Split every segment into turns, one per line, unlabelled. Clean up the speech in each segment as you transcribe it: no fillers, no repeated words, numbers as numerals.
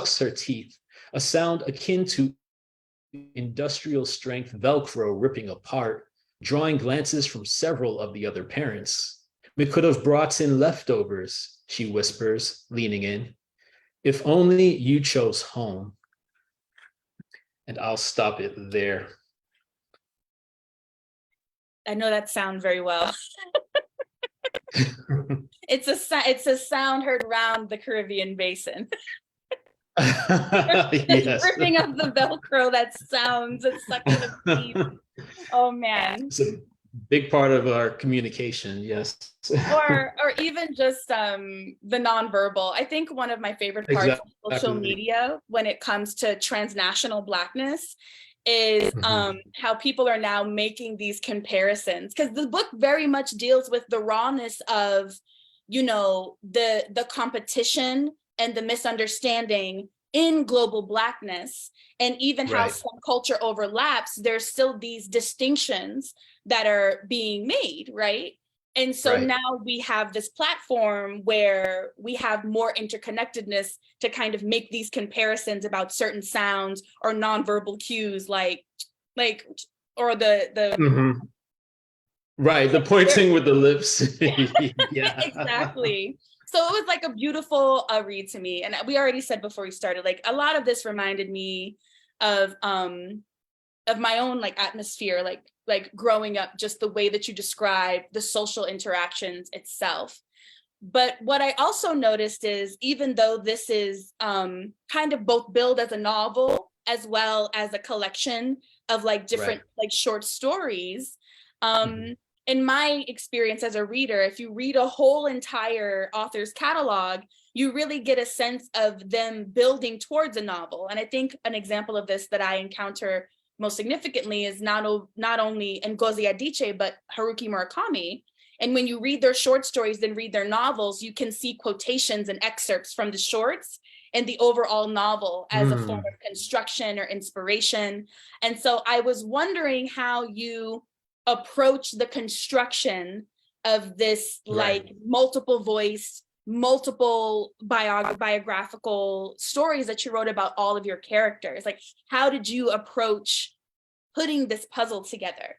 sucks her teeth, a sound akin to industrial strength Velcro ripping apart, drawing glances from several of the other parents. We could have brought in leftovers, she whispers, leaning in. If only you chose home. And I'll stop it there.
I know that sound very well. It's a sound heard round the Caribbean basin.
Yes.
Ripping up the Velcro, that sounds, it's sucking of teeth. Oh man.
It's a big part of our communication, yes.
Or even just the nonverbal. I think one of my favorite parts of social media when it comes to transnational Blackness is how people are now making these comparisons, because the book very much deals with the rawness of, you know, the competition and the misunderstanding in global Blackness, and even how some culture overlaps. There's still these distinctions that are being made, right? And so now we have this platform where we have more interconnectedness to kind of make these comparisons about certain sounds or nonverbal cues, like, or the
right, the pointing with the lips. Yeah,
exactly. So it was like a beautiful read to me. And we already said before we started, like, a lot of this reminded me of my own like atmosphere, like growing up, just the way that you describe the social interactions itself. But what I also noticed is, even though this is kind of both billed as a novel as well as a collection of like different like short stories, in my experience as a reader, if you read a whole entire author's catalog, you really get a sense of them building towards a novel. And I think an example of this that I encounter most significantly is not only Ngozi Adichie, but Haruki Murakami. And when you read their short stories and read their novels, you can see quotations and excerpts from the shorts and the overall novel as a form of construction or inspiration. And so I was wondering how you approach the construction of this like multiple voice, multiple biographical stories that you wrote about all of your characters. Like, how did you approach putting this puzzle together?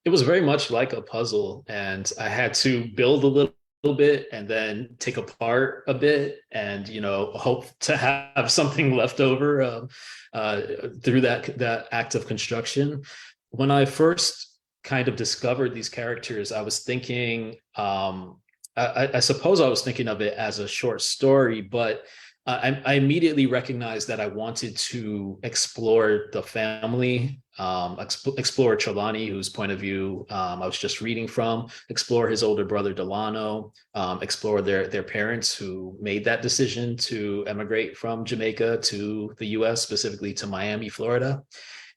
It was very much like a puzzle, and I had to build a little bit and then take apart a bit, and hope to have something left over through that act of construction. When I first kind of discovered these characters, I was thinking, I suppose I was thinking of it as a short story, but I immediately recognized that I wanted to explore the family, explore Trelawney, whose point of view I was just reading from, explore his older brother Delano, explore their parents who made that decision to emigrate from Jamaica to the US, specifically to Miami, Florida.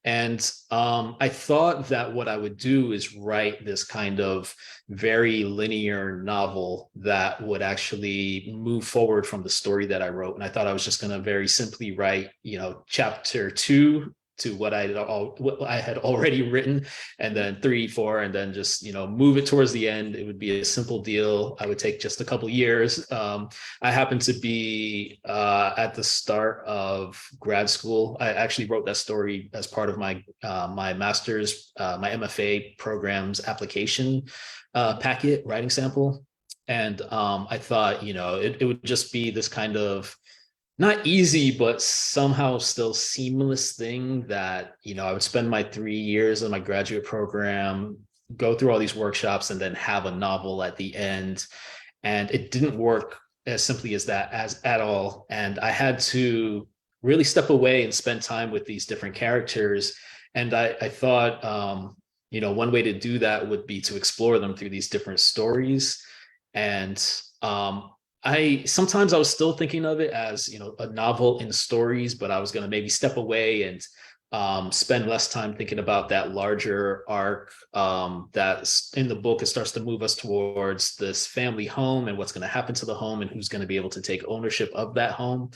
And I thought that what I would do is write this kind of very linear novel that would actually move forward from the story that I wrote. And I thought I was just going to very simply write, chapter 2 to what I had already written, and then 3, 4, and then just move it towards the end. It would be a simple deal. I would take just a couple years. I happened to be at the start of grad school. I actually wrote that story as part of my my master's, my MFA program's application packet writing sample, and I thought it would just be this kind of not easy, but somehow still seamless thing that, I would spend my 3 years in my graduate program, go through all these workshops, and then have a novel at the end. And it didn't work as simply as that at all. And I had to really step away and spend time with these different characters. And I thought, one way to do that would be to explore them through these different stories. And sometimes I was still thinking of it as, a novel in stories, but I was going to maybe step away and spend less time thinking about that larger arc that's in the book. It starts to move us towards this family home and what's going to happen to the home and who's going to be able to take ownership of that home.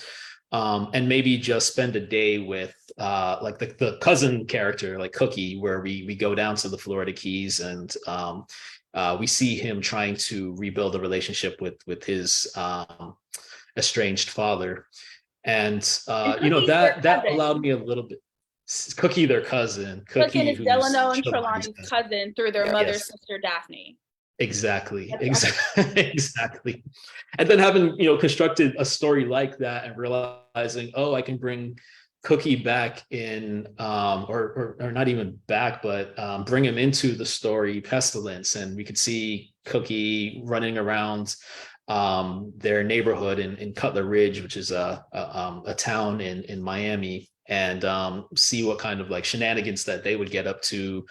And maybe just spend a day with like the cousin character, like Cookie, where we go down to the Florida Keys, and we see him trying to rebuild a relationship with his estranged father. And
And Cookie's their
that
cousin.
allowed me a little bit. Cookie, their cousin,
Cooking
Cookie,
is
who's
Delano and
Trelawney's
Trelawney's
cousin.
cousin through their mother's
Yes,
sister Daphne.
exactly,
That's awesome.
exactly, exactly. And then having constructed a story like that and realizing, oh, I can bring Cookie back in, or not even back, but bring him into the story Pestilence, and we could see Cookie running around their neighborhood in Cutler Ridge, which is a town in Miami, and see what kind of like shenanigans that they would get up to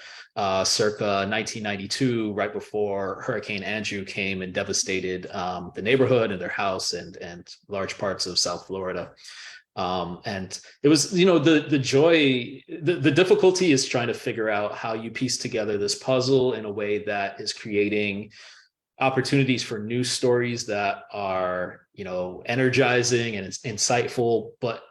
circa 1992, right before Hurricane Andrew came and devastated the neighborhood and their house and large parts of South Florida. And it was, the joy, the difficulty is trying to figure out how you piece together this puzzle in a way that is creating opportunities for new stories that are, energizing and it's insightful, but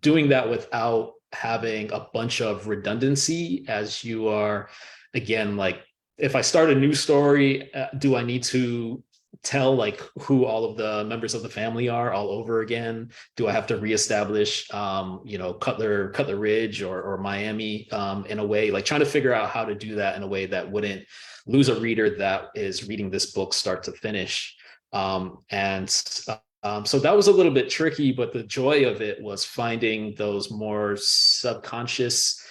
doing that without having a bunch of redundancy as you are, again, like if I start a new story, do I need to tell like who all of the members of the family are all over again? Do I have to reestablish Cutler Ridge or Miami in a way, like trying to figure out how to do that in a way that wouldn't lose a reader that is reading this book start to finish. And so that was a little bit tricky, but the joy of it was finding those more subconscious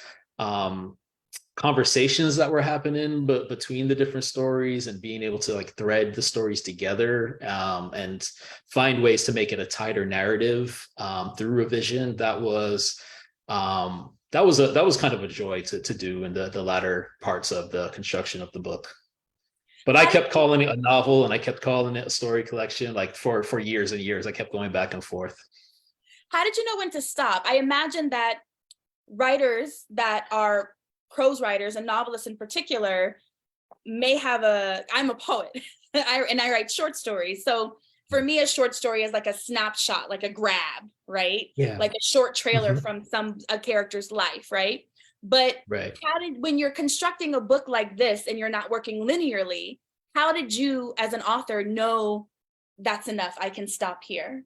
conversations that were happening but between the different stories, and being able to like thread the stories together and find ways to make it a tighter narrative through revision. That was kind of a joy to do in the latter parts of the construction of the book. But I kept calling it a novel and I kept calling it a story collection, like for years and years. I kept going back and forth.
How did you know when to stop? I imagine that writers that are prose writers and novelists in particular may have I'm a poet and I write short stories. So for me, a short story is like a snapshot, like a grab, right?
Yeah.
Like a short trailer from a character's life, right? But
right.
when you're constructing a book like this and you're not working linearly, how did you as an author know that's enough, I can stop here?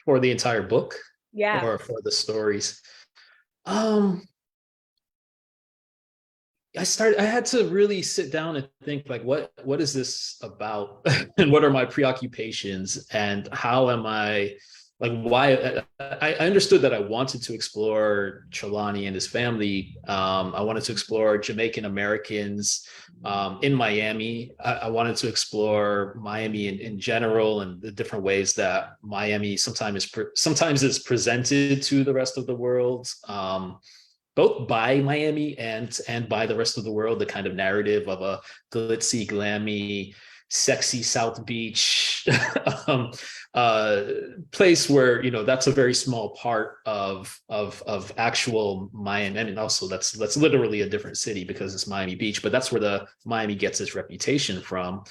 For the entire book?
Yeah.
Or for the stories? I had to really sit down and think like, what is this about? And what are my preoccupations, and how am I, like, why I understood that I wanted to explore Trelawney and his family. I wanted to explore Jamaican Americans in Miami. I wanted to explore Miami in general, and the different ways that Miami sometimes is presented to the rest of the world. Both by Miami and by the rest of the world, the kind of narrative of a glitzy, glammy, sexy South Beach place where that's a very small part of actual Miami. I mean, also that's literally a different city because it's Miami Beach, but that's where the Miami gets its reputation from.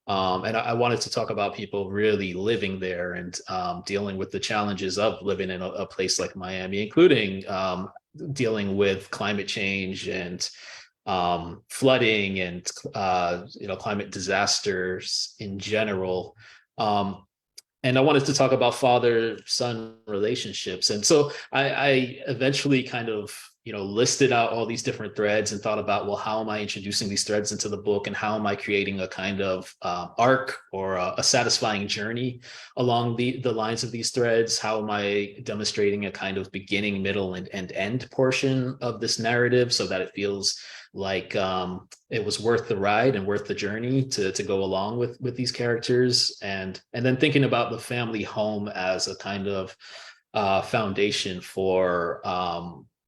And I wanted to talk about people really living there and dealing with the challenges of living in a place like Miami, including dealing with climate change and flooding and climate disasters in general. And I wanted to talk about father-son relationships. And so I eventually kind of listed out all these different threads and thought about, well, how am I introducing these threads into the book, and how am I creating a kind of arc or a satisfying journey along the lines of these threads? How am I demonstrating a kind of beginning, middle, and end portion of this narrative so that it feels like it was worth the ride and worth the journey to go along with these characters, and then thinking about the family home as a kind of foundation for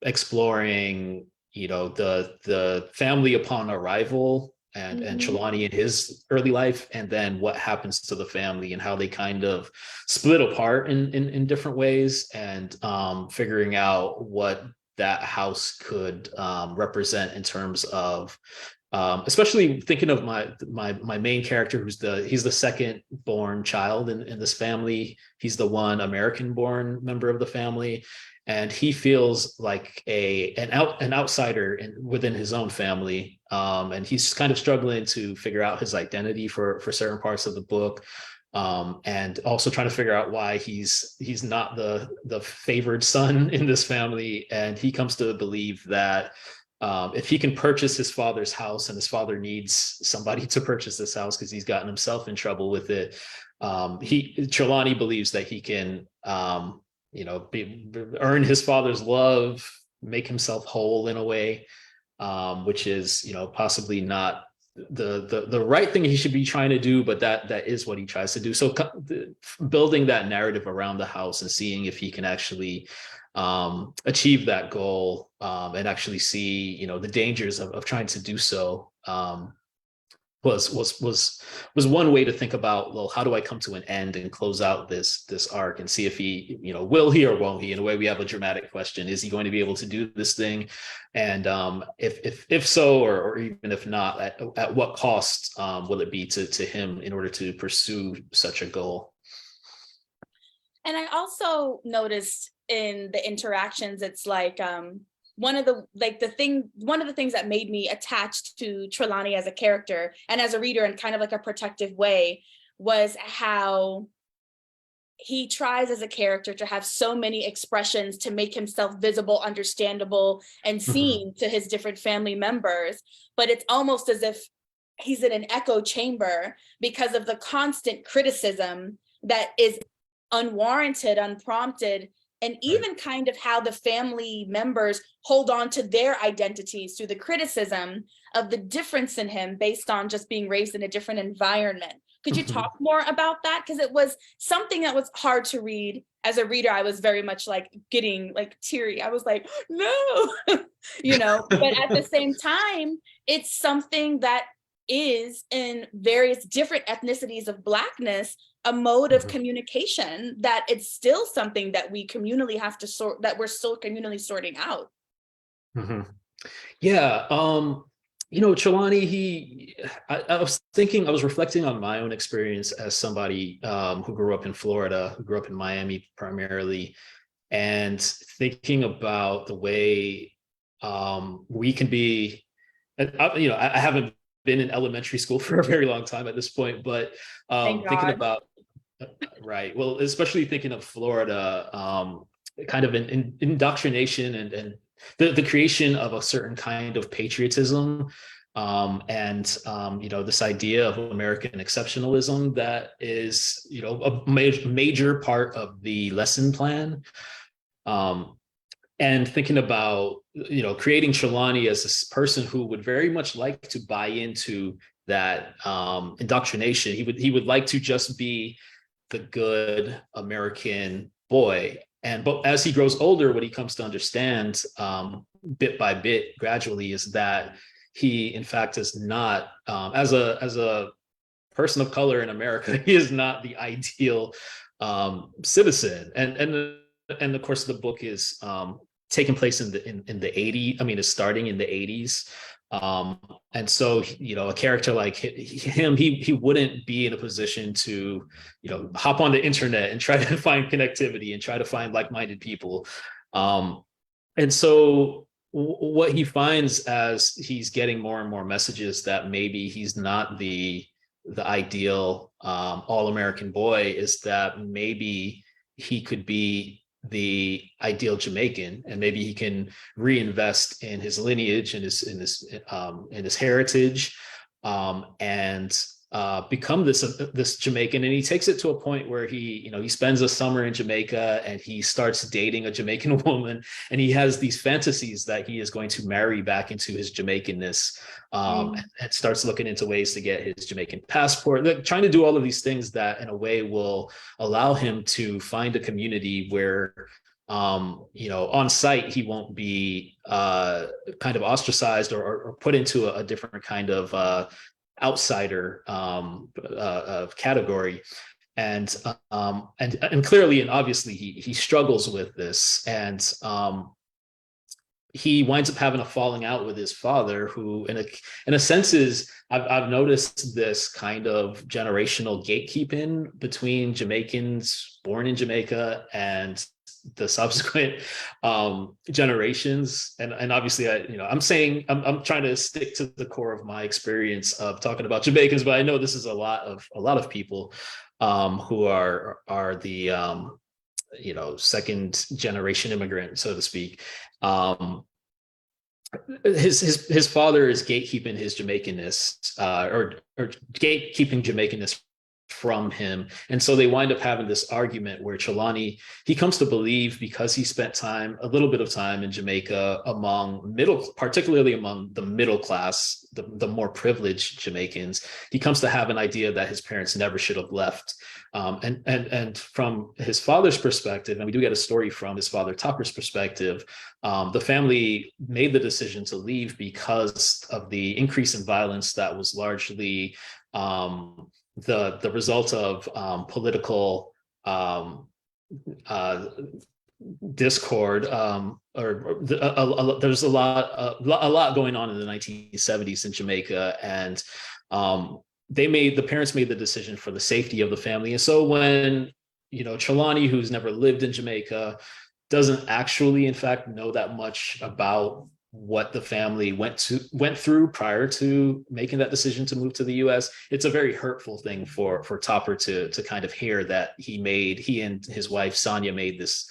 exploring the family upon arrival and Trelawney in his early life, and then what happens to the family and how they kind of split apart in different ways, and figuring out what that house could represent in terms of especially thinking of my main character, he's the second born child in this family. He's the one American born member of the family, and he feels like an outsider within his own family, and he's kind of struggling to figure out his identity for certain parts of the book. and also trying to figure out why he's not the favored son in this family. And he comes to believe that if he can purchase his father's house, and his father needs somebody to purchase this house because he's gotten himself in trouble with it, Trelawney believes that he can, earn his father's love, make himself whole in a way, which is, possibly not the right thing he should be trying to do, but that is what he tries to do. So building that narrative around the house and seeing if he can actually achieve that goal, and actually see, the dangers of trying to do so, was one way to think about, well, how do I come to an end and close out this arc, and see if he, will he or won't he? In a way, we have a dramatic question: is he going to be able to do this thing? And if so, or even if not, at what cost will it be to him in order to pursue such a goal?
And I also noticed in the interactions, it's like one of the things that made me attached to Trelawney as a character and as a reader in kind of like a protective way was how he tries as a character to have so many expressions to make himself visible, understandable, and seen to his different family members. But it's almost as if he's in an echo chamber because of the constant criticism that is unwarranted, unprompted, and even kind of how the family members hold on to their identities through the criticism of the difference in him based on just being raised in a different environment. Could you talk more about that? Because it was something that was hard to read. As a reader, I was very much like getting like teary. I was like, no, but at the same time, it's something that is in various different ethnicities of Blackness a mode of communication, that it's still something that we communally have to sort, that we're still communally sorting out.
Yeah. Trelawney, I was reflecting on my own experience as somebody who grew up in Florida, who grew up in Miami primarily, and thinking about the way we can be, I haven't been in elementary school for a very long time at this point, but thinking about, right. Well, especially thinking of Florida, kind of an indoctrination and the creation of a certain kind of patriotism, and this idea of American exceptionalism that is, a major part of the lesson plan. And thinking about, creating Trelawney as this person who would very much like to buy into that indoctrination. He would like to just be the good American boy. But as he grows older, what he comes to understand, bit by bit, gradually, is that he, in fact, is not, as a person of color in America, he is not the ideal citizen. And of course, the book is taking place in the 80s. I mean, it's starting in the 80s. And so, a character like him, he wouldn't be in a position to, hop on the internet and try to find connectivity and try to find like-minded people. And so what he finds as he's getting more and more messages that maybe he's not the ideal all-American boy is that maybe he could be the ideal Jamaican, and maybe he can reinvest in his lineage and his heritage, and become this Jamaican. And he takes it to a point where he spends a summer in Jamaica and he starts dating a Jamaican woman, and he has these fantasies that he is going to marry back into his Jamaicanness, and starts looking into ways to get his Jamaican passport, trying to do all of these things that in a way will allow him to find a community where on site he won't be kind of ostracized or put into a different kind of outsider category. And clearly and obviously he struggles with this, and he winds up having a falling out with his father, who in a sense is, I've noticed this kind of generational gatekeeping between Jamaicans born in Jamaica and the subsequent generations. And obviously I'm trying to stick to the core of my experience of talking about Jamaicans, but I know this is a lot of people. who are the second generation immigrant, so to speak. His father is gatekeeping his Jamaicanness, or gatekeeping Jamaicanness from him, and so they wind up having this argument where Trelawney, he comes to believe, because he spent a little bit of time in Jamaica particularly among the middle class, the more privileged Jamaicans, he comes to have an idea that his parents never should have left. And from his father's perspective, and we do get a story from his father Topper's perspective, the family made the decision to leave because of the increase in violence that was largely the result of political discord, there's a lot going on in the 1970s in Jamaica, and the parents made the decision for the safety of the family. And so when Trelawney, who's never lived in Jamaica, doesn't actually in fact know that much about what the family went through prior to making that decision to move to the US, it's a very hurtful thing for Topper to kind of hear that he and his wife Sonia made this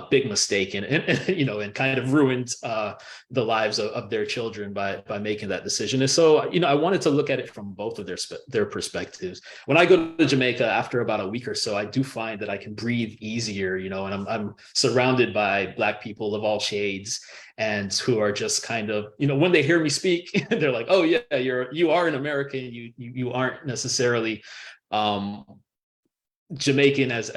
big mistake and kind of ruined the lives of their children by making that decision. And so I wanted to look at it from both of their perspectives. When I go to Jamaica after about a week or so, I do find that I can breathe easier, and I'm surrounded by Black people of all shades, and who are just kind of, when they hear me speak, they're like, oh yeah, you are an American. You aren't necessarily Jamaican as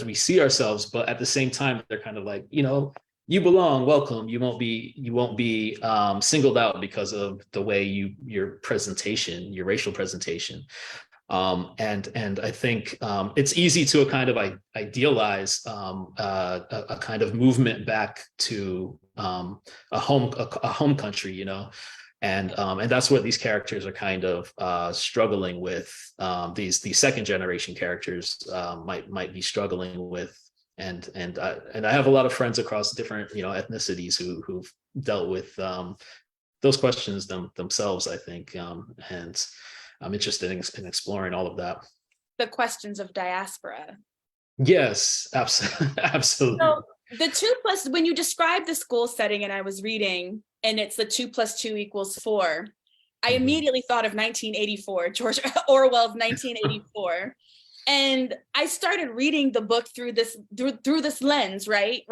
we see ourselves, but at the same time, they're kind of like, you belong, welcome. You won't be singled out because of the way your racial presentation. And I think it's easy to kind of idealize a kind of movement back to a home country, and that's what these characters are kind of struggling with. These second generation characters might be struggling with, and I have a lot of friends across different ethnicities who've dealt with those questions themselves, I think, and I'm interested in exploring all of that.
The questions of diaspora.
Yes, absolutely.
So the 2+, when you describe the school setting, and I was reading, and it's the 2 + 2 = 4, I immediately thought of 1984, George Orwell's 1984. And I started reading the book through this lens, right?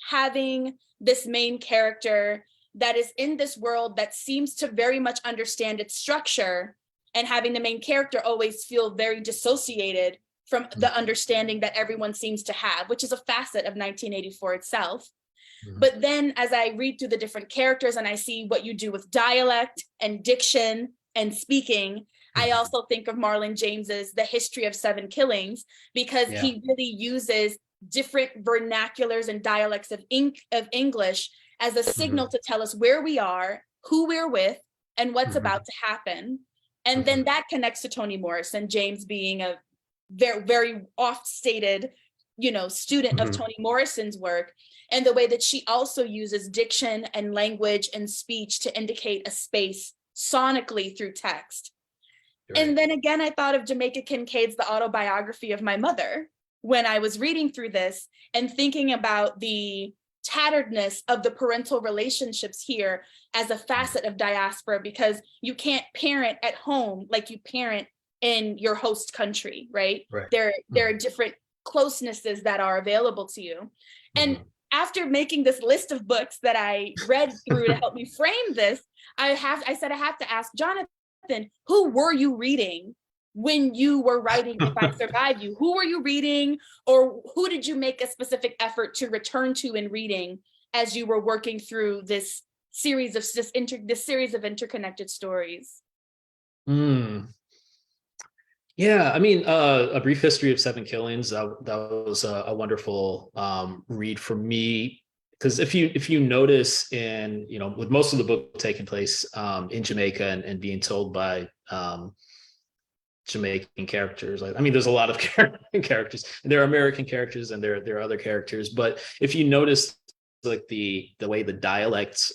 Having this main character that is in this world that seems to very much understand its structure, and having the main character always feel very dissociated from the understanding that everyone seems to have, which is a facet of 1984 itself. But then as I read through the different characters and I see what you do with dialect and diction and speaking, I also think of Marlon James's The History of 7 Killings, because he really uses different vernaculars and dialects of English as a signal to tell us where we are, who we're with, and what's about to happen. And then that connects to Toni Morrison, James being a very, very oft-stated, student of Toni Morrison's work, and the way that she also uses diction and language and speech to indicate a space sonically through text. Right. And then again, I thought of Jamaica Kincaid's The Autobiography of My Mother when I was reading through this and thinking about the tatteredness of the parental relationships here as a facet of diaspora, because you can't parent at home like you parent in your host country, right? There are different closenesses that are available to you. And after making this list of books that I read through to help me frame this, I said I have to ask Jonathan, who were you reading when you were writing If I Survive You? Who were you reading, or who did you make a specific effort to return to in reading as you were working through this series of interconnected stories?
Yeah, I mean, A Brief History of 7 Killings, that was a wonderful read for me, because if you notice with most of the book taking place in Jamaica and being told by Jamaican characters, there's a lot of characters. There are American characters and there are other characters, but if you notice like the way the dialect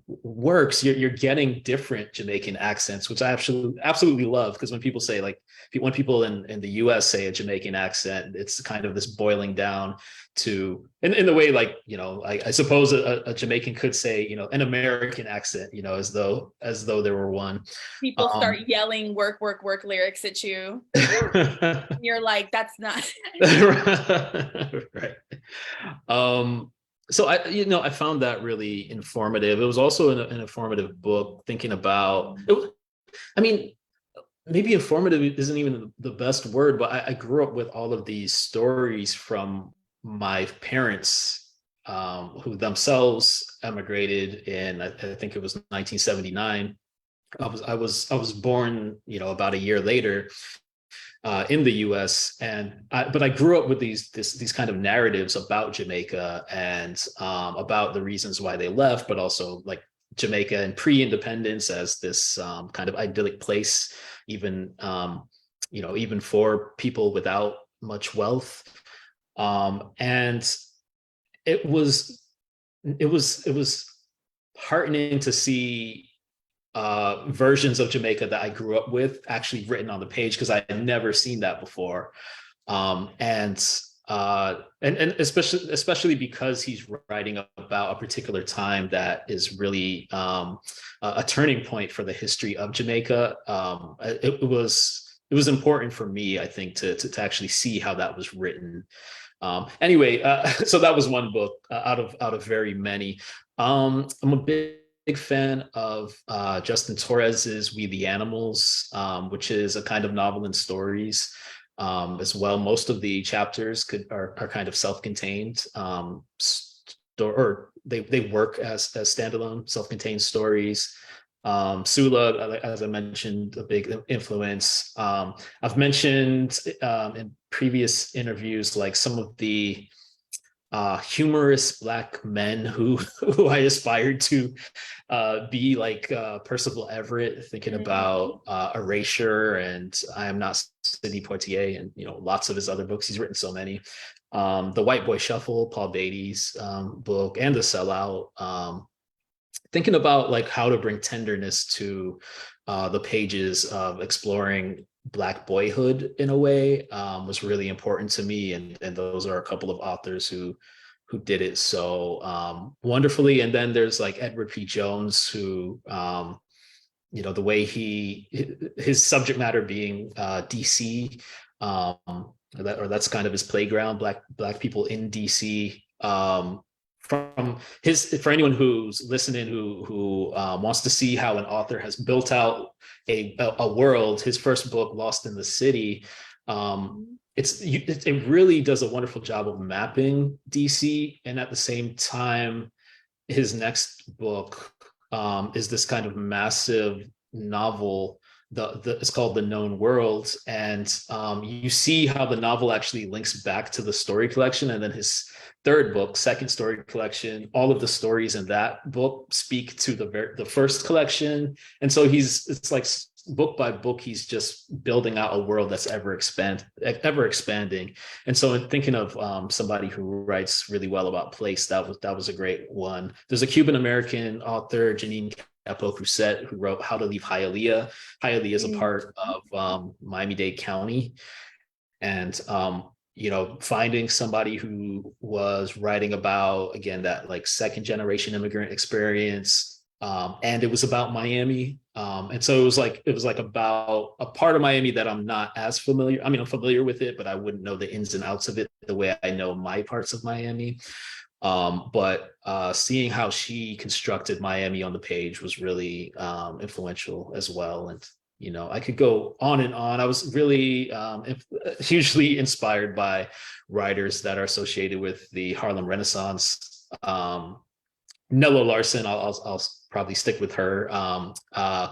works, you're getting different Jamaican accents, which I absolutely love. Because when people say like when people in the US say a Jamaican accent, it's kind of this boiling down to in the way like, you know, I suppose a Jamaican could say, you know, an American accent, you know, as though there were one.
People start yelling work, work, work lyrics at you. You're like, that's not
right. So I found that really informative. It was also an informative book thinking about it. I mean, maybe informative isn't even the best word, but I grew up with all of these stories from my parents, who themselves emigrated in, I think it was 1979. I was born, you know, about a year later, in the U.S. But I grew up with these kind of narratives about Jamaica and about the reasons why they left, but also like Jamaica and pre-independence as this kind of idyllic place, even even for people without much wealth. And it was heartening to see versions of Jamaica that I grew up with actually written on the page, because I had never seen that before. And especially because he's writing about a particular time that is really a turning point for the history of Jamaica. It was important for me, I think, to actually see how that was written. Anyway, so that was one book out of very many. I'm a big fan of Justin Torres's We the Animals, which is a kind of novel in stories, as well. Most of the chapters are kind of self-contained, or they work as standalone self-contained stories. Sula, as I mentioned, a big influence. I've mentioned in previous interviews like some of the humorous Black men who I aspired to be, like Percival Everett, thinking about Erasure and I Am Not Sidney Poitier, and lots of his other books. He's written so many. The White Boy Shuffle, Paul Beatty's book, and The Sellout. Thinking about like how to bring tenderness to the pages of exploring Black boyhood in a way was really important to me, and those are a couple of authors who did it so wonderfully. And then there's like Edward P. Jones, who the way his subject matter being DC, that's kind of his playground, black people in DC. For anyone who's listening who wants to see how an author has built out a world, his first book, Lost in the City, it really does a wonderful job of mapping DC, and at the same time, his next book is this kind of massive novel. It's called The Known World, and you see how the novel actually links back to the story collection, and then his third book, second story collection, all of the stories in that book speak to the first collection. And so it's like book by book, he's just building out a world that's ever expanding. And so in thinking of somebody who writes really well about place, that was a great one. There's a Cuban American author, Janine Capo-Cruzet, who wrote How to Leave Hialeah. Hialeah is a part of Miami-Dade County. And finding somebody who was writing about, again, that like second generation immigrant experience, and it was about Miami, and so it was like about a part of Miami that I'm not as familiar. I mean, I'm familiar with it, but I wouldn't know the ins and outs of it the way I know my parts of Miami. But seeing how she constructed Miami on the page was really influential as well. And I could go on and on. I was really hugely inspired by writers that are associated with the Harlem Renaissance. Nella Larson, I'll probably stick with her.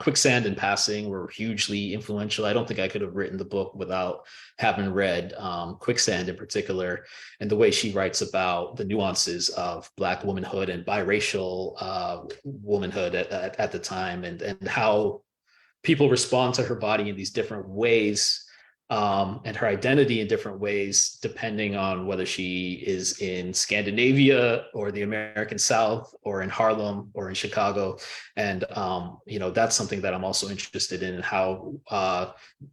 Quicksand and Passing were hugely influential. I don't think I could have written the book without having read Quicksand in particular, and the way she writes about the nuances of Black womanhood and biracial womanhood at the time, and how people respond to her body in these different ways, and her identity in different ways, depending on whether she is in Scandinavia or the American South or in Harlem or in Chicago. And, that's something that I'm also interested in, how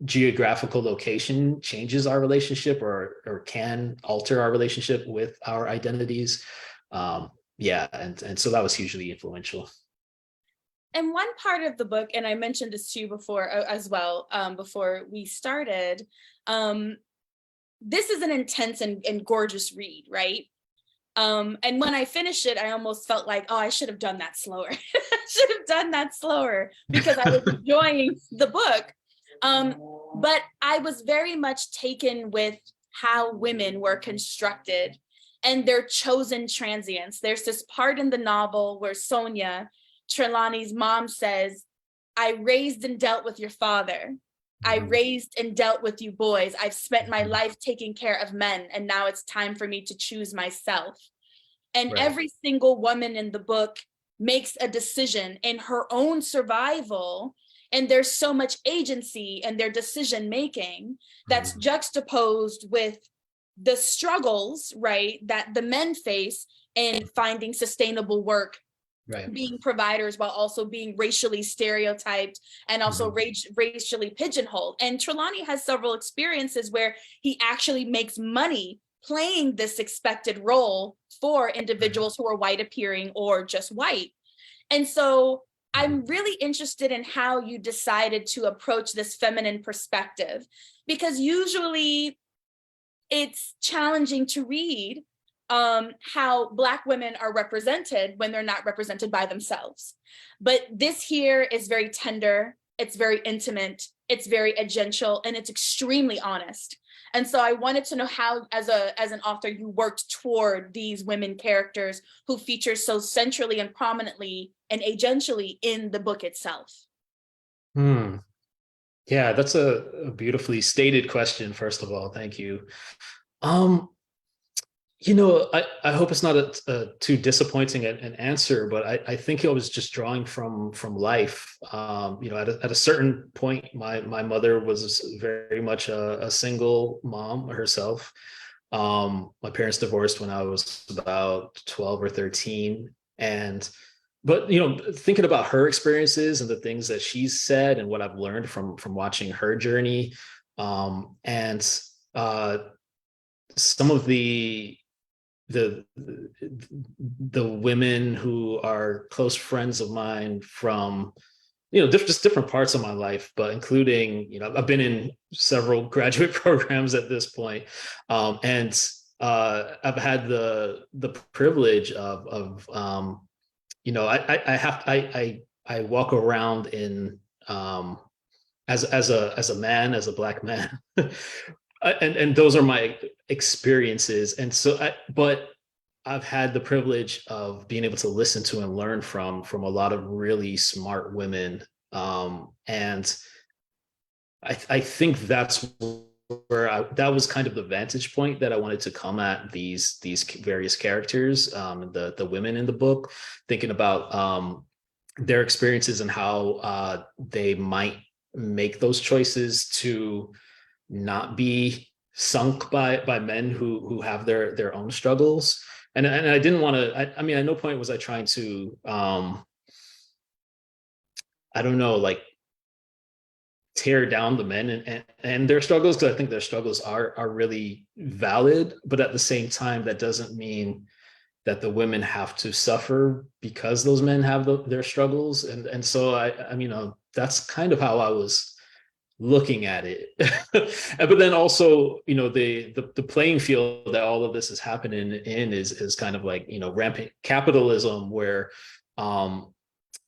geographical location changes our relationship or can alter our relationship with our identities. And so that was hugely influential.
And one part of the book, and I mentioned this to you before as well, before we started, this is an intense and gorgeous read, right? And when I finished it, I almost felt like, oh, I should have done that slower. I should have done that slower because I was enjoying the book. But I was very much taken with how women were constructed and their chosen transients. There's this part in the novel where Sonia, Trelawney's mom, says, I raised and dealt with your father. I raised and dealt with you boys. I've spent my life taking care of men, and now it's time for me to choose myself. And
Right.
every single woman in the book makes a decision in her own survival. And there's so much agency in their decision making that's juxtaposed with the struggles, right, that the men face in finding sustainable work,
Right.
being providers while also being racially stereotyped and also racially pigeonholed. And Trelawney has several experiences where he actually makes money playing this expected role for individuals who are white appearing or just white. And so I'm really interested in how you decided to approach this feminine perspective, because usually it's challenging to read how Black women are represented when they're not represented by themselves. But this here is very tender, it's very intimate, it's very agential, and it's extremely honest. And so I wanted to know how, as an author, you worked toward these women characters who feature so centrally and prominently and agentially in the book itself.
Hmm. Yeah, that's a beautifully stated question, first of all. Thank you. Um, I hope it's not a too disappointing an answer, but I think I was just drawing from life. At a certain point, my mother was very much a single mom herself. My parents divorced when I was about 12 or 13. But thinking about her experiences and the things that she's said and what I've learned from watching her journey, and some of the the women who are close friends of mine from just different parts of my life, but including I've been in several graduate programs at this point, and I've had the privilege of I walk around in as a man, as a Black man. And those are my experiences. And so but I've had the privilege of being able to listen to and learn from a lot of really smart women. And I think that's where that was kind of the vantage point that I wanted to come at these various characters, the women in the book, thinking about their experiences and how they might make those choices to not be sunk by men who have their own struggles. And I didn't want to, I mean, at no point was I trying to I don't know, like tear down the men and their struggles, because I think their struggles are really valid. But at the same time, that doesn't mean that the women have to suffer because those men have their struggles. And so I mean, that's kind of how I was looking at it. But then also, the playing field that all of this is happening in is kind of like, rampant capitalism, where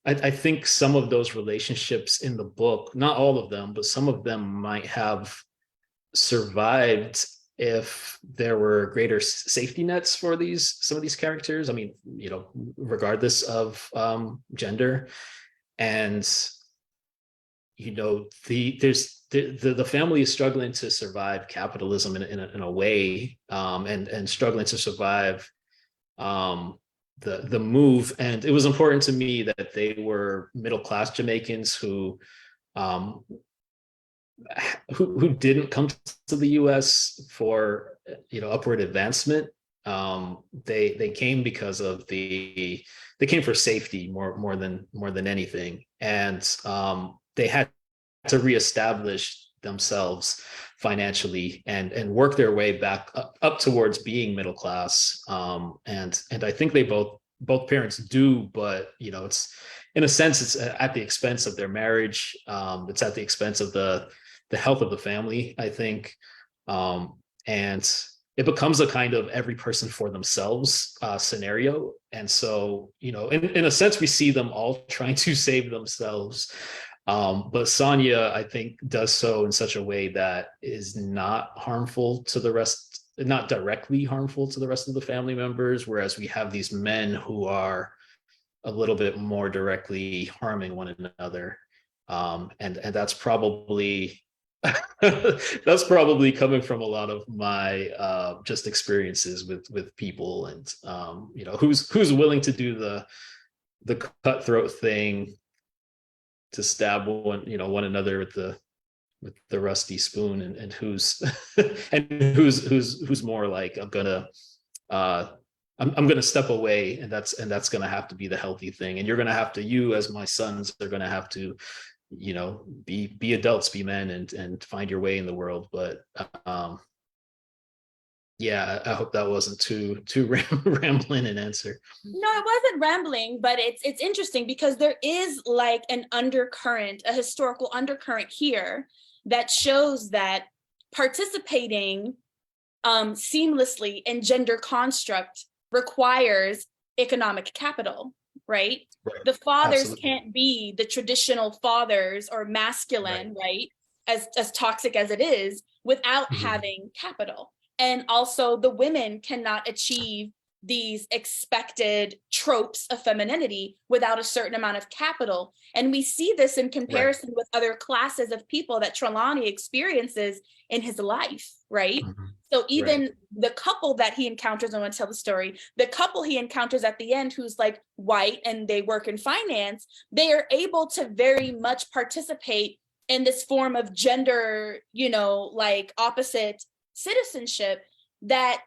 I think some of those relationships in the book, not all of them, but some of them might have survived if there were greater safety nets for some of these characters. I mean, regardless of gender. And the family is struggling to survive capitalism in a way, and struggling to survive the move. And it was important to me that they were middle class Jamaicans who who didn't come to the US for, upward advancement. They came because of they came for safety more than anything. And they had to reestablish themselves financially and work their way back up towards being middle class. And I think they both parents do, but it's, in a sense, it's at the expense of their marriage. It's at the expense of the health of the family, I think. And it becomes a kind of every person for themselves scenario. And so, in a sense, we see them all trying to save themselves. But Sonia, I think, does so in such a way that is not harmful to the rest, not directly harmful to the rest of the family members, whereas we have these men who are a little bit more directly harming one another. And that's probably that's probably coming from a lot of my just experiences with people, and who's willing to do the cutthroat thing to stab one another with the rusty spoon, and who's and who's more like, I'm gonna step away, and that's gonna have to be the healthy thing, and you as my sons are gonna have to be adults, be men, and find your way in the world. But yeah, I hope that wasn't too rambling an answer.
No, it wasn't rambling, but it's interesting because there is like an undercurrent, a historical undercurrent here that shows that participating seamlessly in gender construct requires economic capital, right?
Right.
The fathers
Absolutely.
can't be the traditional fathers or masculine, right? As toxic as it is, without having capital. And also the women cannot achieve these expected tropes of femininity without a certain amount of capital. And we see this in comparison with other classes of people that Trelawney experiences in his life, right? So even the couple that he encounters, I want to tell the story, the couple he encounters at the end, who's like white and they work in finance, they are able to very much participate in this form of gender, like opposite citizenship that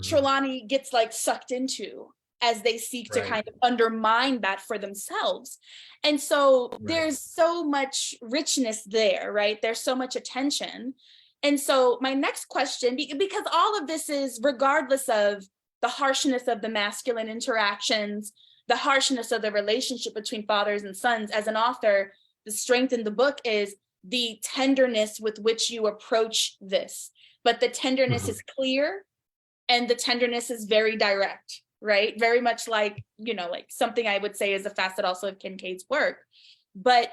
Trelawney gets like sucked into as they seek to kind of undermine that for themselves. And so there's so much richness there, right? There's so much attention. And so my next question, because all of this is regardless of the harshness of the masculine interactions, the harshness of the relationship between fathers and sons, as an author, the strength in the book is the tenderness with which you approach this. But the tenderness is clear and the tenderness is very direct, right? Very much like, like something I would say is a facet also of Kincaid's work. But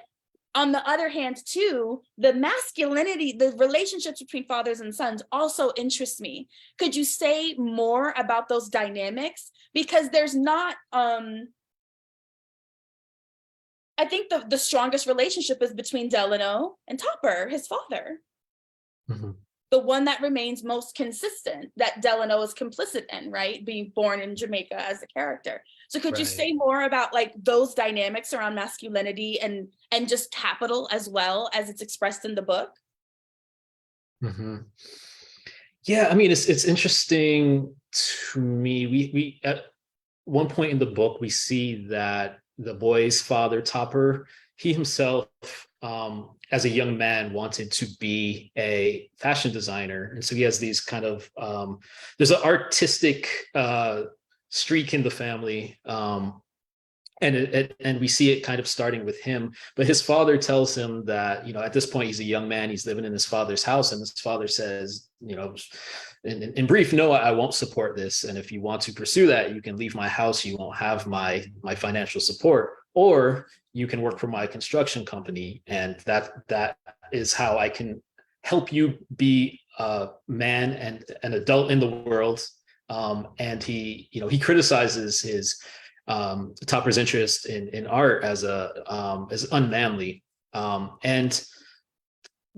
on the other hand, too, the masculinity, the relationships between fathers and sons also interests me. Could you say more about those dynamics? Because there's not, I think the strongest relationship is between Delano and Topper, his father. The one that remains most consistent, that Delano is complicit in, right? Being born in Jamaica as a character. So could you say more about like those dynamics around masculinity and just capital as well as it's expressed in the book?
Yeah, I mean, it's interesting to me. We at one point in the book, we see that the boy's father, Topper, he himself, as a young man, wanted to be a fashion designer. And so he has these kind of, there's an artistic streak in the family. And we see it kind of starting with him. But his father tells him that, at this point, he's a young man, he's living in his father's house. And his father says, in brief, no, I won't support this. And if you want to pursue that, you can leave my house. You won't have my financial support. Or you can work for my construction company, and that is how I can help you be a man and an adult in the world. And he criticizes his Topper's interest in art as unmanly, and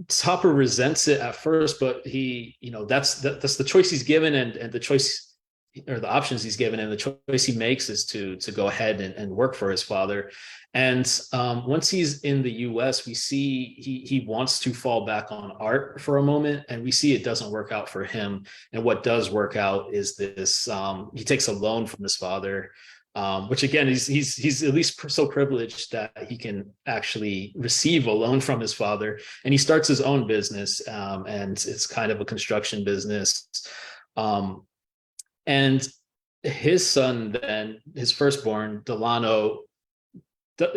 Topper resents it at first, but he, that's the choice he's given, and the choice or the options he's given, and the choice he makes is to go ahead and work for his father. And once he's in the U.S., we see he wants to fall back on art for a moment, and we see it doesn't work out for him. And what does work out is this: he takes a loan from his father, which again, he's at least so privileged that he can actually receive a loan from his father, and he starts his own business, and it's kind of a construction business. And his son, then his firstborn, Delano,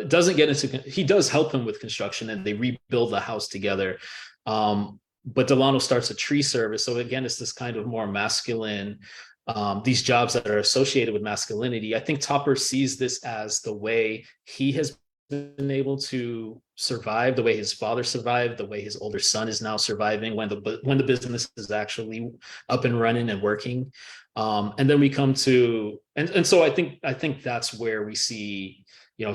doesn't get into, he does help him with construction, and they rebuild the house together. But Delano starts a tree service. So again, it's this kind of more masculine, these jobs that are associated with masculinity. I think Topper sees this as the way he has been able to survive, the way his father survived, the way his older son is now surviving when the business is actually up and running and working. And then we come to, and so I think that's where we see,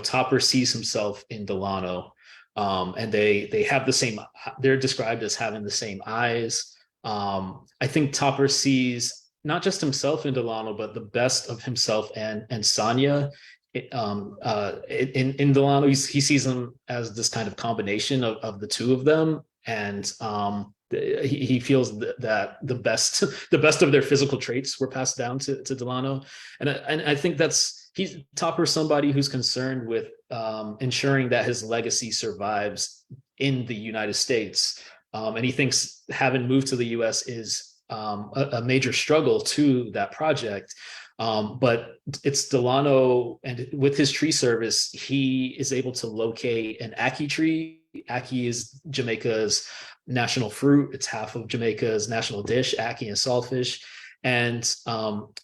Topper sees himself in Delano, and they have the same, they're described as having the same eyes. I think Topper sees not just himself in Delano, but the best of himself and Sonia. In Delano, he sees them as this kind of combination of the two of them, and he feels that the best of their physical traits were passed down to Delano, and I think Topper's somebody who's concerned with ensuring that his legacy survives in the United States, and he thinks having moved to the U.S. is a major struggle to that project. But it's Delano, and with his tree service, he is able to locate an Ackee tree. Ackee is Jamaica's national fruit. It's half of Jamaica's national dish, ackee and saltfish. And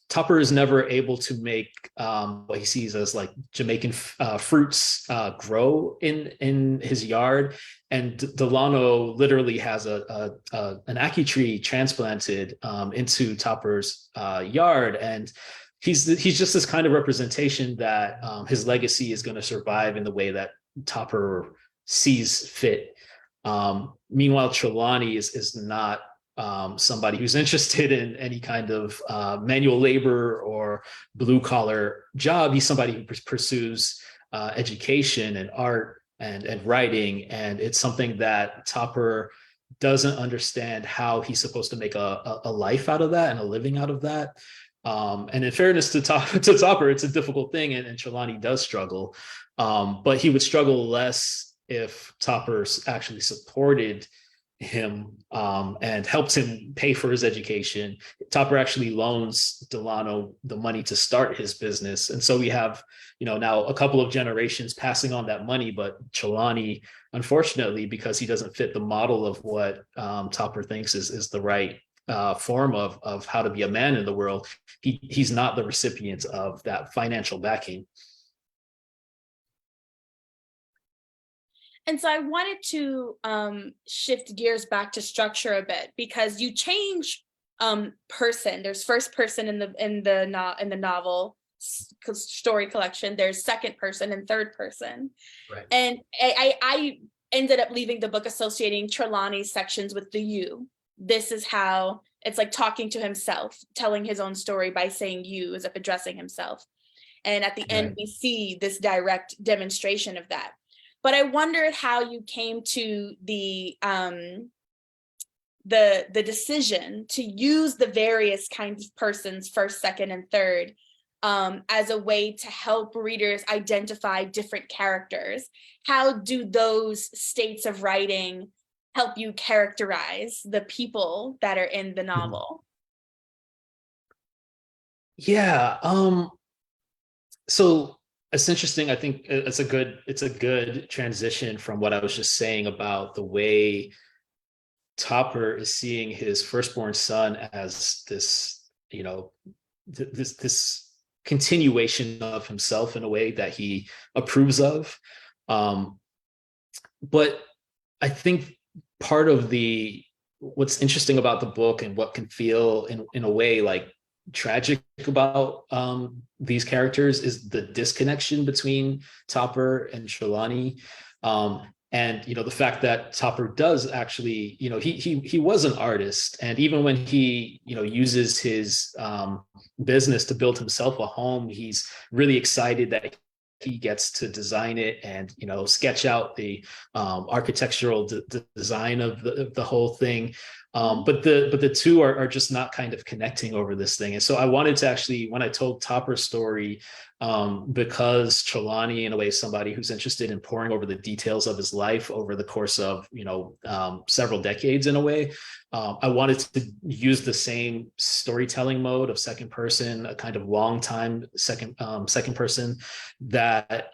Topper is never able to make what he sees as like Jamaican fruits grow in his yard. And Delano literally has an Ackee tree transplanted into Topper's yard, and he's just this kind of representation that his legacy is going to survive in the way that Topper sees fit. Meanwhile, Trelawney is not somebody who's interested in any kind of manual labor or blue collar job. He's somebody who pursues education and art and writing, and it's something that Topper doesn't understand how he's supposed to make a life out of that and a living out of that. And in fairness to Topper, it's a difficult thing, and Trelawney does struggle, but he would struggle less if Topper actually supported him and helped him pay for his education. Topper actually loans Delano the money to start his business, and so we have now a couple of generations passing on that money. But Trelawney, unfortunately, because he doesn't fit the model of what Topper thinks is the right form of how to be a man in the world, he's not the recipient of that financial backing.
And so I wanted to shift gears back to structure a bit, because you change person. There's first person in the novel story collection. There's second person and third person.
Right.
And I ended up leaving the book associating Trelawney's sections with the you. This is how it's like talking to himself, telling his own story by saying you as if addressing himself. And at the end, we see this direct demonstration of that. But I wondered how you came to the decision to use the various kinds of persons, first, second, and third, as a way to help readers identify different characters. How do those states of writing help you characterize the people that are in the novel?
Yeah. So it's interesting. I think it's a good transition from what I was just saying about the way Topper is seeing his firstborn son as this, this continuation of himself in a way that he approves of. But I think part of what's interesting about the book, and what can feel in a way like tragic about these characters, is the disconnection between Topper and Trelawney. And the fact that Topper does actually, he was an artist, and even when he uses his business to build himself a home, he's really excited that he gets to design it and sketch out the architectural design of the whole thing. But the two are just not kind of connecting over this thing. And so I wanted to actually, when I told Topper's story, because Trelawney, in a way, is somebody who's interested in poring over the details of his life over the course of several decades, in a way, I wanted to use the same storytelling mode of second person, a kind of long time second person, that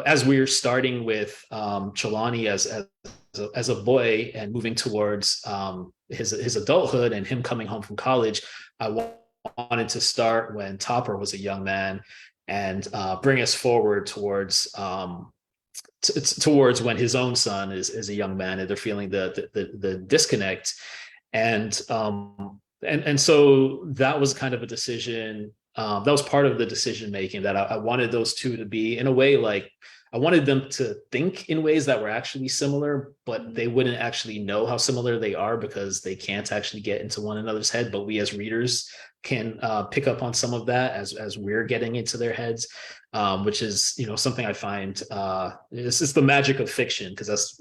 as we're starting with Trelawney as a boy and moving towards his adulthood and him coming home from college, I wanted to start when Topper was a young man and bring us forward towards when his own son is a young man and they're feeling the disconnect. And so that was kind of a decision. That was part of the decision making, that I wanted those two to be, in a way, like I wanted them to think in ways that were actually similar, but they wouldn't actually know how similar they are because they can't actually get into one another's head. But we as readers can pick up on some of that as we're getting into their heads, which is something I find this is the magic of fiction, because that's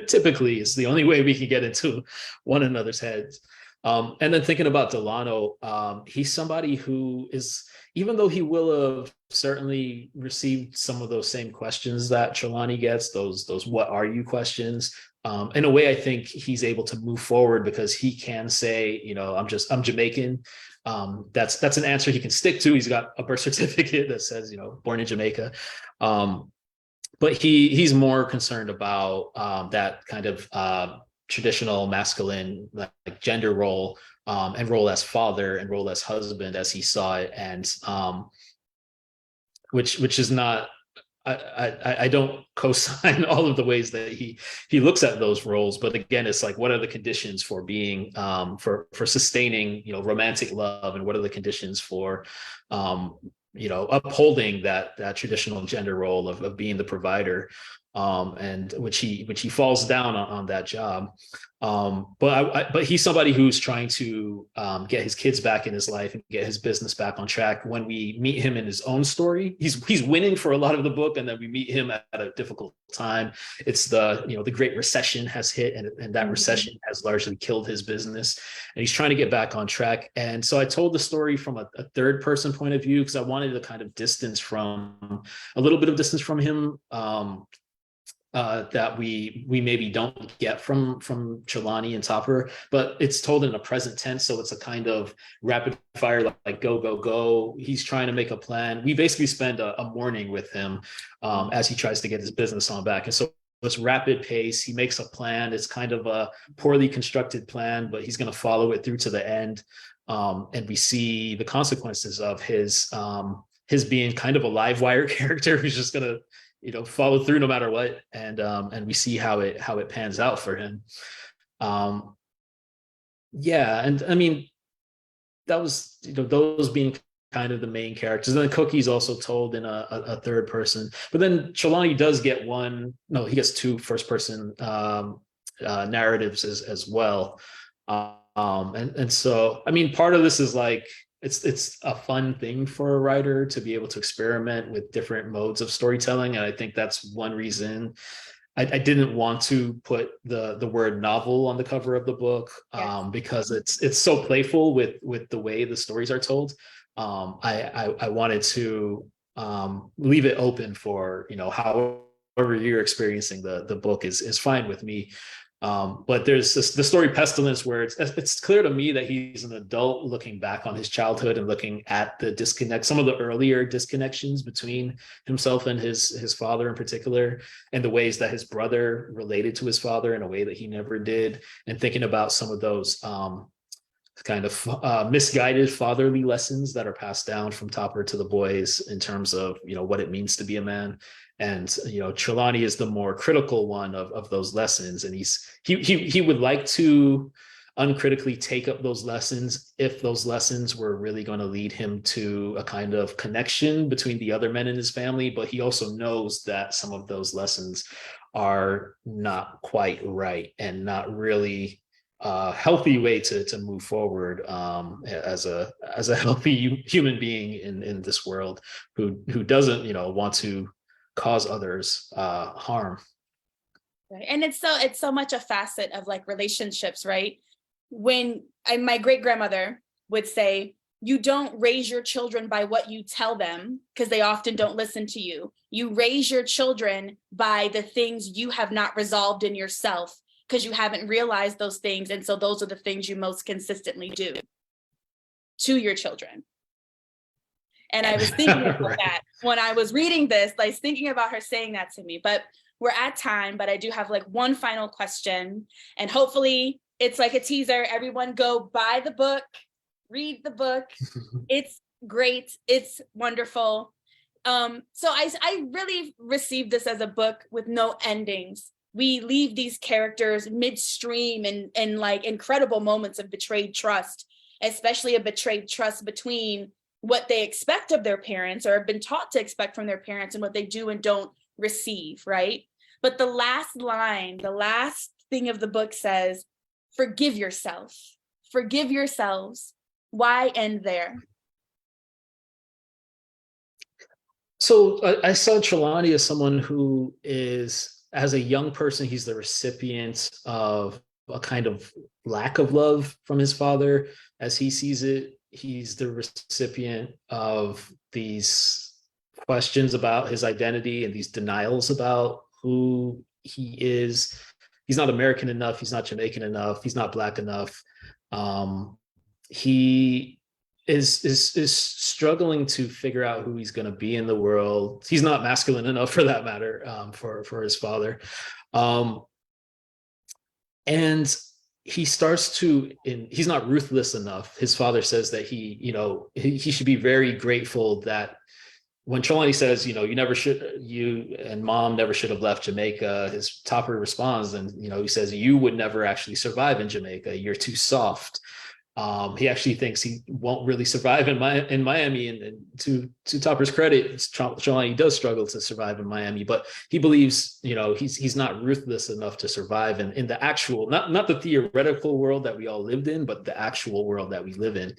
typically it's the only way we can get into one another's heads. And then thinking about Delano, he's somebody who is, even though he will have certainly received some of those same questions that Trelawney gets, those "what are you" questions, in a way, I think he's able to move forward because he can say, I'm Jamaican. That's an answer he can stick to. He's got a birth certificate that says, born in Jamaica. But he's more concerned about that kind of traditional masculine like gender role, and role as father and role as husband as he saw it, and which is not, I don't co-sign all of the ways that he looks at those roles, but again, it's like, what are the conditions for being for sustaining romantic love, and what are the conditions for upholding that traditional gender role of being the provider, and which he falls down on that job. But he's somebody who's trying to get his kids back in his life and get his business back on track. When we meet him in his own story, he's winning for a lot of the book, and then we meet him at a difficult time. It's the Great Recession has hit, and that recession has largely killed his business, and he's trying to get back on track. And so I told the story from a third person point of view, because I wanted a kind of a little bit of distance from him, that we maybe don't get from Trelawney and Topper, but it's told in a present tense, so it's a kind of rapid fire, like go go go. He's trying to make a plan. We basically spend a morning with him as he tries to get his business on back, and so it's rapid pace. He makes a plan. It's kind of a poorly constructed plan, but he's going to follow it through to the end, and we see the consequences of his being kind of a live wire character who's just going to follow through no matter what, and we see how it pans out for him. And I mean, that was those being kind of the main characters. And then Cookie's also told in a third person, but then Trelawney does get he gets two first person narratives as well. And so I mean, part of this is like, it's a fun thing for a writer to be able to experiment with different modes of storytelling. And I think that's one reason I didn't want to put the word novel on the cover of the book, because it's so playful with the way the stories are told. I wanted to leave it open for, however you're experiencing the book is fine with me. But there's the story Pestilence, where it's clear to me that he's an adult looking back on his childhood and looking at the disconnect, some of the earlier disconnections between himself and his father in particular, and the ways that his brother related to his father in a way that he never did, and thinking about some of those kind of misguided fatherly lessons that are passed down from Topper to the boys in terms of what it means to be a man. And Trelawney is the more critical one of those lessons, and he would like to uncritically take up those lessons if those lessons were really going to lead him to a kind of connection between the other men in his family. But he also knows that some of those lessons are not quite right and not really a healthy way to move forward as a healthy human being in this world who doesn't, you know, want to cause others harm.
Right. And it's so much a facet of like relationships, right? My great grandmother would say, you don't raise your children by what you tell them, because they often don't listen to you. You raise your children by the things you have not resolved in yourself, because you haven't realized those things. And so those are the things you most consistently do to your children. And I was thinking about
Right.
that when I was reading this, like thinking about her saying that to me. But we're at time, but I do have like one final question. And hopefully it's like a teaser. Everyone go buy the book, read the book. It's great. It's wonderful. So I really received this as a book with no endings. We leave these characters midstream and like incredible moments of betrayed trust, especially a betrayed trust between what they expect of their parents or have been taught to expect from their parents and what they do and don't receive, right? But the last line, the last thing of the book says, forgive yourself, forgive yourselves. Why end there?
So I saw Trelawney as someone who is, as a young person, he's the recipient of a kind of lack of love from his father. As he sees it, he's the recipient of these questions about his identity and these denials about who he is. He's not American enough. He's not Jamaican enough. He's not Black enough. He is struggling to figure out who he's going to be in the world. He's not masculine enough, for that matter, for his father, and he starts to. He's not ruthless enough. His father says that he should be very grateful that when Trelawney says, you and mom never should have left Jamaica, his Topper responds, and he says, you would never actually survive in Jamaica. You're too soft. He actually thinks he won't really survive in Miami, and to Topper's credit, Trelawney does struggle to survive in Miami, but he believes he's not ruthless enough to survive in the actual, not the theoretical world that we all lived in, but the actual world that we live in.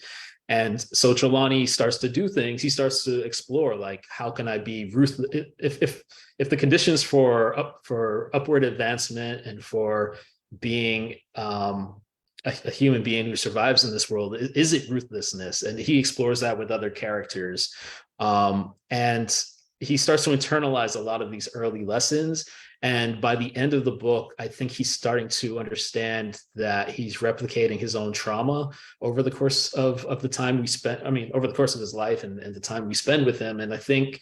And so Trelawney starts to do things. He starts to explore, like, how can I be ruthless if the conditions for upward advancement and for being a human being who survives in this world, is it ruthlessness? And he explores that with other characters, and he starts to internalize a lot of these early lessons. And by the end of the book, I think he's starting to understand that he's replicating his own trauma over the course of the time we spent, over the course of his life and the time we spend with him. And I think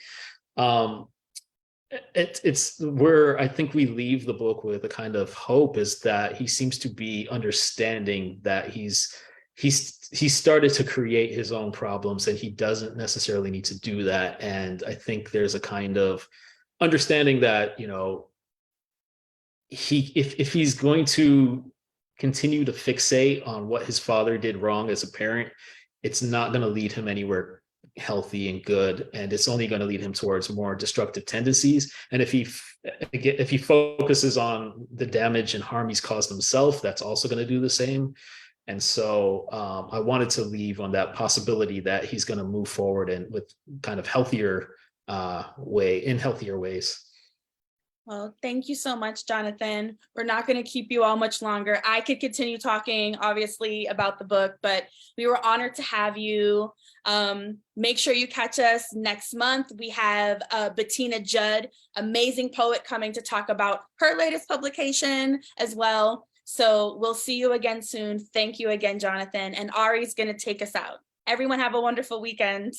it's where I think we leave the book with a kind of hope, is that he seems to be understanding that he's started to create his own problems, and he doesn't necessarily need to do that. And I think there's a kind of understanding that, if he's going to continue to fixate on what his father did wrong as a parent, it's not going to lead him anywhere healthy and good, and it's only going to lead him towards more destructive tendencies. And if he focuses on the damage and harm he's caused himself, that's also going to do the same. And so I wanted to leave on that possibility that he's going to move forward and with kind of healthier ways.
Well, thank you so much, Jonathan. We're not going to keep you all much longer. I could continue talking, obviously, about the book, but we were honored to have you. Make sure you catch us next month. We have Bettina Judd, amazing poet, coming to talk about her latest publication as well. So we'll see you again soon. Thank you again, Jonathan. And Ari's going to take us out. Everyone have a wonderful weekend.